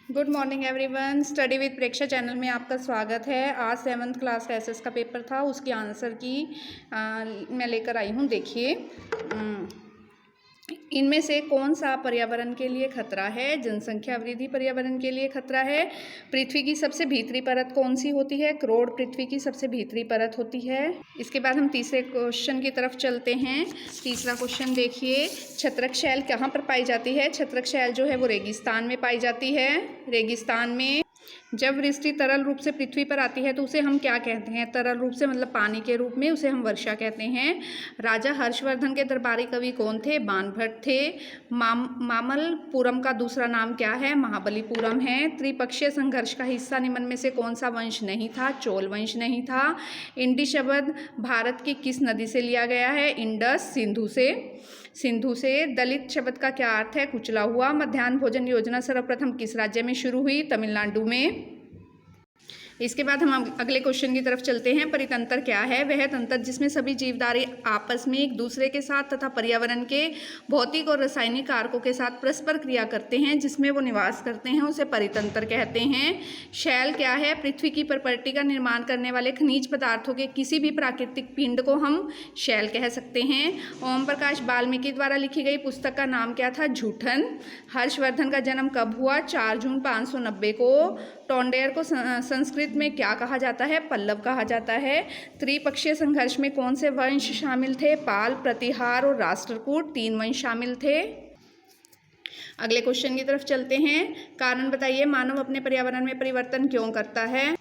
Good morning everyone. Study with Preksha channel में आपका स्वागत है। आज 7th क्लास का एसएस का पेपर था, उसकी आंसर की मैं लेकर आई हूँ। देखिए, इनमें से कौन सा पर्यावरण के लिए खतरा है? जनसंख्या वृद्धि पर्यावरण के लिए खतरा है। पृथ्वी की सबसे भीतरी परत कौन सी होती है? क्रोड़ पृथ्वी की सबसे भीतरी परत होती है। इसके बाद हम तीसरे क्वेश्चन की तरफ चलते हैं। तीसरा क्वेश्चन देखिए, छत्रक शैल कहाँ पर पाई जाती है? छत्रक शैल जो है वो रेगिस्तान में पाई जाती है। रेगिस्तान में जब वृष्टि तरल रूप से पृथ्वी पर आती है तो उसे हम क्या कहते हैं? तरल रूप से मतलब पानी के रूप में, उसे हम वर्षा कहते हैं। राजा हर्षवर्धन के दरबारी कवि कौन थे? बाणभट्ट थे। मामल्लपुरम का दूसरा नाम क्या है? महाबलीपुरम है। त्रिपक्षीय संघर्ष का हिस्सा निम्न में से कौन सा वंश नहीं था? चोल वंश नहीं था। इंडी शब्द भारत की किस नदी से लिया गया है? इंडस, सिंधु से। दलित शब्द का क्या अर्थ है? कुचला हुआ। मध्याह्न भोजन योजना सर्वप्रथम किस राज्य में शुरू हुई? तमिलनाडु में। इसके बाद हम अगले क्वेश्चन की तरफ चलते हैं। परितंत्र क्या है? वह तंत्र जिसमें सभी जीवधारी आपस में एक दूसरे के साथ तथा पर्यावरण के भौतिक और रासायनिक कारकों के साथ परस्पर क्रिया करते हैं, जिसमें वो निवास करते हैं, उसे परितंत्र कहते हैं। शैल क्या है? पृथ्वी की प्रॉपर्टी का निर्माण करने वाले खनिज पदार्थों के किसी भी प्राकृतिक पिंड को हम शैल कह सकते हैं। ओम प्रकाश वाल्मीकि द्वारा लिखी गई पुस्तक का नाम क्या था? झूठन। हर्षवर्धन का जन्म कब हुआ? 4 जून 590 को। टोंडेयर को संस्कृत में क्या कहा जाता है? पल्लव कहा जाता है। त्रिपक्षीय संघर्ष में कौन से वंश शामिल थे? पाल, प्रतिहार और राष्ट्रकूट, 3 वंश शामिल थे। अगले क्वेश्चन की तरफ चलते हैं। कारण बताइए, मानव अपने पर्यावरण में परिवर्तन क्यों करता है?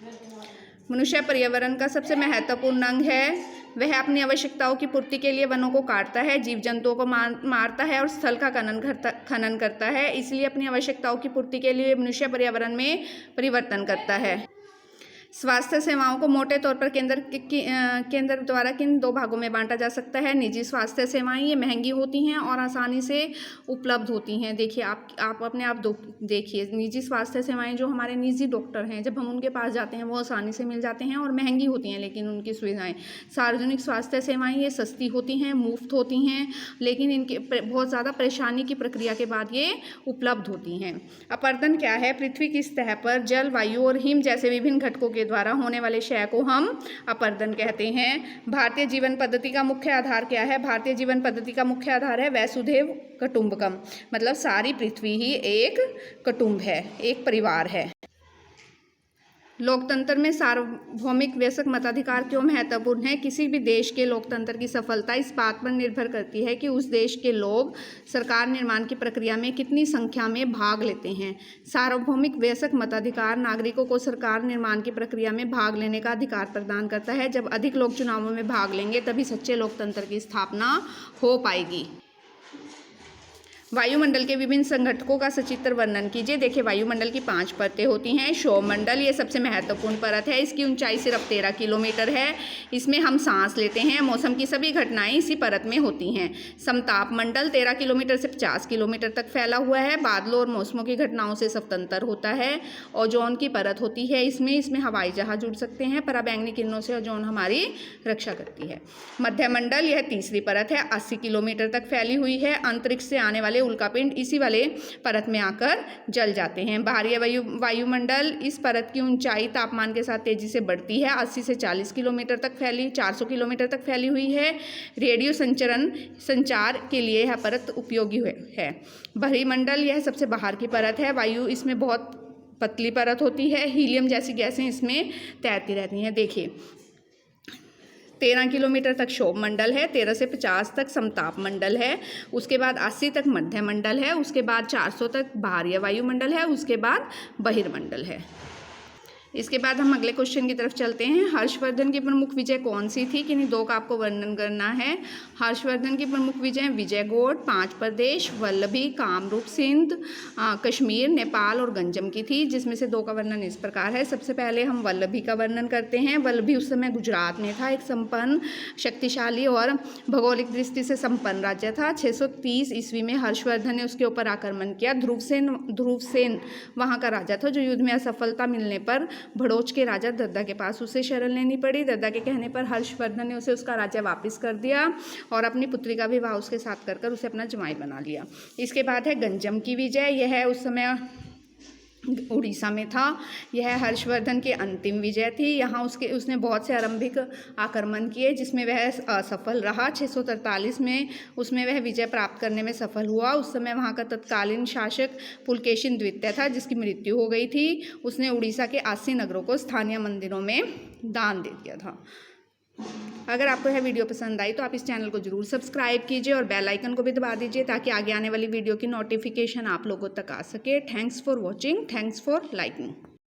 मनुष्य पर्यावरण का सबसे महत्वपूर्ण अंग है। वह अपनी आवश्यकताओं की पूर्ति के लिए वनों को काटता है, जीव जंतुओं को मारता है और स्थल का खनन करता है। इसलिए अपनी आवश्यकताओं की पूर्ति के लिए मनुष्य पर्यावरण में परिवर्तन करता है। स्वास्थ्य सेवाओं को मोटे तौर पर केंद्र द्वारा किन 2 भागों में बांटा जा सकता है? निजी स्वास्थ्य सेवाएं, ये महंगी होती हैं और आसानी से उपलब्ध होती हैं। देखिए, आप अपने आप देखिए, निजी स्वास्थ्य सेवाएं, जो हमारे निजी डॉक्टर हैं, जब हम उनके पास जाते हैं वो आसानी से मिल जाते हैं और महंगी होती हैं लेकिन उनकी सुविधाएं। सार्वजनिक स्वास्थ्य सेवाएँ ये सस्ती होती हैं, मुफ्त होती हैं, लेकिन इनके बहुत ज़्यादा परेशानी की प्रक्रिया के बाद ये उपलब्ध होती हैं। अपरदन क्या है? पृथ्वी की सतह पर जल, वायु और हिम जैसे विभिन्न घटकों के द्वारा होने वाले क्षय को हम अपरदन कहते हैं। भारतीय जीवन पद्धति का मुख्य आधार क्या है? भारतीय जीवन पद्धति का मुख्य आधार है वसुधैव कुटुंबकम, मतलब सारी पृथ्वी ही एक कुटुंब है, एक परिवार है। लोकतंत्र में सार्वभौमिक वयस्क मताधिकार क्यों महत्वपूर्ण है? किसी भी देश के लोकतंत्र की सफलता इस बात पर निर्भर करती है कि उस देश के लोग सरकार निर्माण की प्रक्रिया में कितनी संख्या में भाग लेते हैं। सार्वभौमिक वयस्क मताधिकार नागरिकों को सरकार निर्माण की प्रक्रिया में भाग लेने का अधिकार प्रदान करता है। जब अधिक लोग चुनावों में भाग लेंगे तभी सच्चे लोकतंत्र की स्थापना हो पाएगी। वायुमंडल के विभिन्न संघटकों का सचित्र वर्णन कीजिए। देखिए, वायुमंडल की 5 परतें होती हैं। क्षोभमंडल ये सबसे महत्वपूर्ण परत है, इसकी ऊंचाई सिर्फ 13 किलोमीटर है। इसमें हम सांस लेते हैं। मौसम की सभी घटनाएं इसी परत में होती हैं। समताप मंडल 13 किलोमीटर से 50 किलोमीटर तक फैला हुआ है, बादलों और मौसमों की घटनाओं से स्वतंत्र होता है। ओजोन की परत होती है, इसमें हवाई जहाज उड़ सकते हैं। पराबैंगनी किरणों से ओजोन हमारी रक्षा करती है। मध्यमंडल यह तीसरी परत है, 80 किलोमीटर तक फैली हुई है। अंतरिक्ष से आने वाले उल्कापिंड इसी वाले परत में आकर जल जाते हैं। बाहरी वायुमंडल, इस परत की ऊंचाई तापमान के साथ तेजी से बढ़ती है। 80 से 40 किलोमीटर तक 400 किलोमीटर तक फैली हुई है। रेडियो संचार के लिए यह परत उपयोगी है। बहिर्मंडल यह सबसे बाहर की परत है। वायु इसमें बहुत पतली परत होती है। हीलियम जैसी गैसें इसमें तैरती रहती हैं। देखिए, 13 किलोमीटर तक क्षोभ मंडल है, 13 से 50 तक समताप मंडल है, उसके बाद 80 तक मध्य मंडल है, उसके बाद 400 तक बाहरी वायुमंडल है, उसके बाद बहिर्मंडल है। इसके बाद हम अगले क्वेश्चन की तरफ चलते हैं। हर्षवर्धन की प्रमुख विजय कौन सी थी? किन्हीं 2 का आपको वर्णन करना है। हर्षवर्धन की प्रमुख विजय विजयगढ़, 5 प्रदेश, वल्लभी, कामरूप, सिंध, कश्मीर, नेपाल और गंजम की थी, जिसमें से 2 का वर्णन इस प्रकार है। सबसे पहले हम वल्लभी का वर्णन करते हैं। वल्लभी उस समय गुजरात में था, एक संपन्न, शक्तिशाली और भौगोलिक दृष्टि से संपन्न राज्य था। 630 ईस्वी में हर्षवर्धन ने उसके ऊपर आक्रमण किया। ध्रुवसेन वहाँ का राजा था, जो युद्ध में असफलता मिलने पर भड़ोच के राजा दद्दा के पास उसे शरण लेनी पड़ी। दद्दा के कहने पर हर्षवर्धन ने उसे उसका राज्य वापस कर दिया और अपनी पुत्री का विवाह उसके साथ कर उसे अपना जमाई बना लिया। इसके बाद है गंजम की विजय। यह उस समय उड़ीसा में था। यह हर्षवर्धन की अंतिम विजय थी। यहाँ उसने बहुत से आरंभिक आक्रमण किए जिसमें वह असफल रहा। 643 में उसमें वह विजय प्राप्त करने में सफल हुआ। उस समय वहाँ का तत्कालीन शासक पुलकेशिन द्वितीय था जिसकी मृत्यु हो गई थी। उसने उड़ीसा के 80 नगरों को स्थानीय मंदिरों में दान दे दिया था। अगर आपको यह वीडियो पसंद आई तो आप इस चैनल को जरूर सब्सक्राइब कीजिए और बेल आइकन को भी दबा दीजिए ताकि आगे आने वाली वीडियो की नोटिफिकेशन आप लोगों तक आ सके। Thanks for watching, thanks for liking.